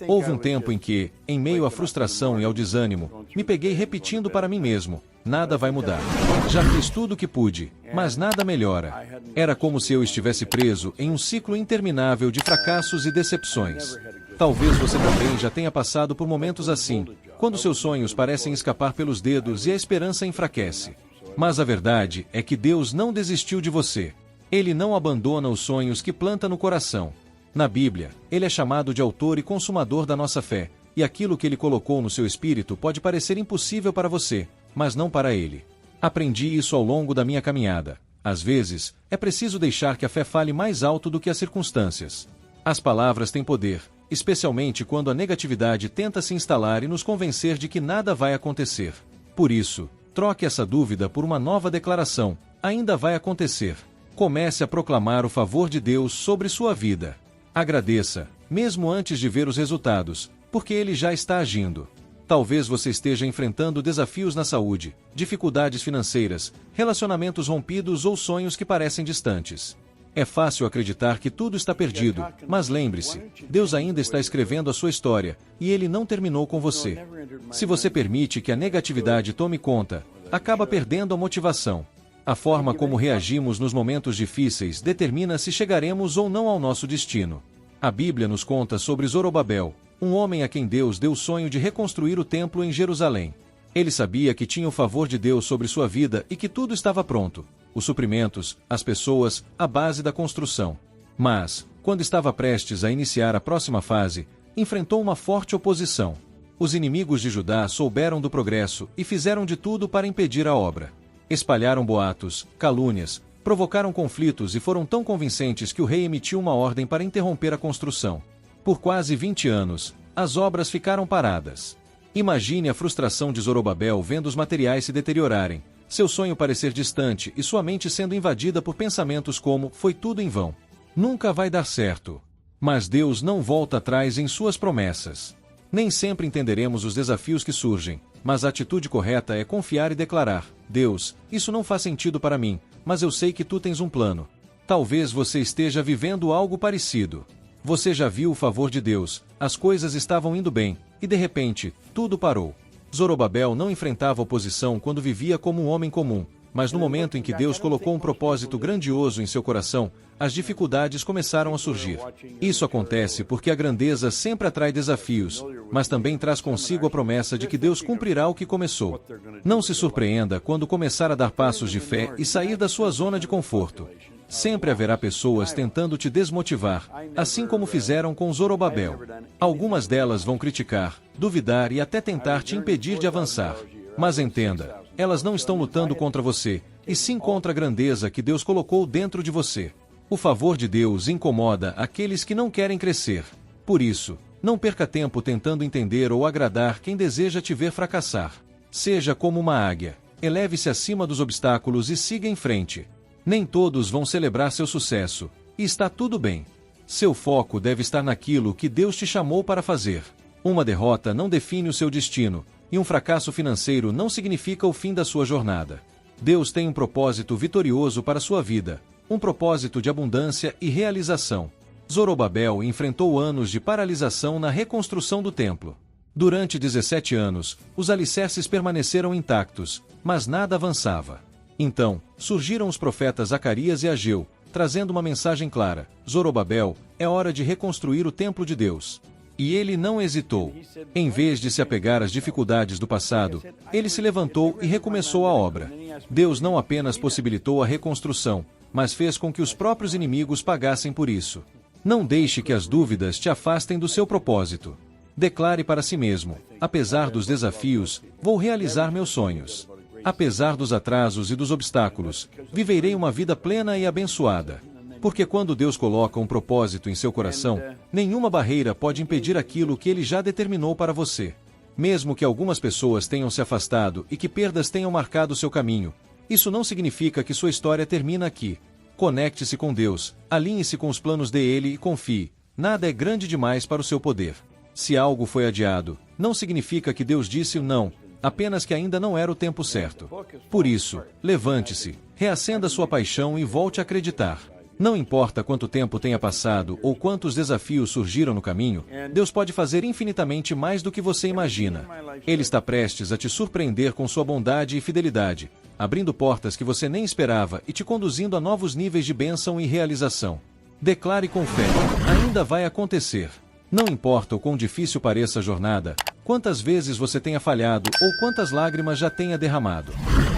Houve um tempo em que, em meio à frustração e ao desânimo, me peguei repetindo para mim mesmo: nada vai mudar. Já fiz tudo o que pude, mas nada melhora. Era como se eu estivesse preso em um ciclo interminável de fracassos e decepções. Talvez você também já tenha passado por momentos assim, quando seus sonhos parecem escapar pelos dedos e a esperança enfraquece. Mas a verdade é que Deus não desistiu de você. Ele não abandona os sonhos que planta no coração. Na Bíblia, ele é chamado de autor e consumador da nossa fé, e aquilo que ele colocou no seu espírito pode parecer impossível para você, mas não para ele. Aprendi isso ao longo da minha caminhada. Às vezes, é preciso deixar que a fé fale mais alto do que as circunstâncias. As palavras têm poder, especialmente quando a negatividade tenta se instalar e nos convencer de que nada vai acontecer. Por isso, troque essa dúvida por uma nova declaração: ainda vai acontecer. Comece a proclamar o favor de Deus sobre sua vida. Agradeça, mesmo antes de ver os resultados, porque ele já está agindo. Talvez você esteja enfrentando desafios na saúde, dificuldades financeiras, relacionamentos rompidos ou sonhos que parecem distantes. É fácil acreditar que tudo está perdido, mas lembre-se, Deus ainda está escrevendo a sua história, e ele não terminou com você. Se você permite que a negatividade tome conta, acaba perdendo a motivação. A forma como reagimos nos momentos difíceis determina se chegaremos ou não ao nosso destino. A Bíblia nos conta sobre Zorobabel, um homem a quem Deus deu o sonho de reconstruir o templo em Jerusalém. Ele sabia que tinha o favor de Deus sobre sua vida e que tudo estava pronto: os suprimentos, as pessoas, a base da construção. Mas, quando estava prestes a iniciar a próxima fase, enfrentou uma forte oposição. Os inimigos de Judá souberam do progresso e fizeram de tudo para impedir a obra. Espalharam boatos, calúnias, provocaram conflitos e foram tão convincentes que o rei emitiu uma ordem para interromper a construção. Por quase 20 anos, as obras ficaram paradas. Imagine a frustração de Zorobabel vendo os materiais se deteriorarem, seu sonho parecer distante e sua mente sendo invadida por pensamentos como: foi tudo em vão. Nunca vai dar certo. Mas Deus não volta atrás em suas promessas. Nem sempre entenderemos os desafios que surgem, mas a atitude correta é confiar e declarar: Deus, isso não faz sentido para mim, mas eu sei que tu tens um plano. Talvez você esteja vivendo algo parecido. Você já viu o favor de Deus, as coisas estavam indo bem, e de repente, tudo parou. Zorobabel não enfrentava oposição quando vivia como um homem comum, mas no momento em que Deus colocou um propósito grandioso em seu coração, as dificuldades começaram a surgir. Isso acontece porque a grandeza sempre atrai desafios, mas também traz consigo a promessa de que Deus cumprirá o que começou. Não se surpreenda quando começar a dar passos de fé e sair da sua zona de conforto. Sempre haverá pessoas tentando te desmotivar, assim como fizeram com Zorobabel. Algumas delas vão criticar, duvidar e até tentar te impedir de avançar. Mas entenda, elas não estão lutando contra você, e sim contra a grandeza que Deus colocou dentro de você. O favor de Deus incomoda aqueles que não querem crescer. Por isso, não perca tempo tentando entender ou agradar quem deseja te ver fracassar. Seja como uma águia. Eleve-se acima dos obstáculos e siga em frente. Nem todos vão celebrar seu sucesso, e está tudo bem. Seu foco deve estar naquilo que Deus te chamou para fazer. Uma derrota não define o seu destino, e um fracasso financeiro não significa o fim da sua jornada. Deus tem um propósito vitorioso para sua vida, um propósito de abundância e realização. Zorobabel enfrentou anos de paralisação na reconstrução do templo. Durante 17 anos, os alicerces permaneceram intactos, mas nada avançava. Então, surgiram os profetas Zacarias e Ageu, trazendo uma mensagem clara: Zorobabel, é hora de reconstruir o templo de Deus. E ele não hesitou. Em vez de se apegar às dificuldades do passado, ele se levantou e recomeçou a obra. Deus não apenas possibilitou a reconstrução, mas fez com que os próprios inimigos pagassem por isso. Não deixe que as dúvidas te afastem do seu propósito. Declare para si mesmo: apesar dos desafios, vou realizar meus sonhos. Apesar dos atrasos e dos obstáculos, viverei uma vida plena e abençoada. Porque quando Deus coloca um propósito em seu coração, nenhuma barreira pode impedir aquilo que Ele já determinou para você. Mesmo que algumas pessoas tenham se afastado e que perdas tenham marcado seu caminho, isso não significa que sua história termina aqui. Conecte-se com Deus, alinhe-se com os planos dele e confie: nada é grande demais para o seu poder. Se algo foi adiado, não significa que Deus disse não, apenas que ainda não era o tempo certo. Por isso, levante-se, reacenda sua paixão e volte a acreditar. Não importa quanto tempo tenha passado ou quantos desafios surgiram no caminho, Deus pode fazer infinitamente mais do que você imagina. Ele está prestes a te surpreender com sua bondade e fidelidade, abrindo portas que você nem esperava e te conduzindo a novos níveis de bênção e realização. Declare com fé: ainda vai acontecer. Não importa o quão difícil pareça a jornada, quantas vezes você tenha falhado ou quantas lágrimas já tenha derramado.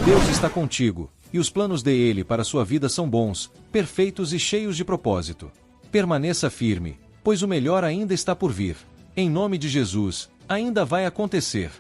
Deus está contigo, e os planos dele para sua vida são bons, perfeitos e cheios de propósito. Permaneça firme, pois o melhor ainda está por vir. Em nome de Jesus, ainda vai acontecer.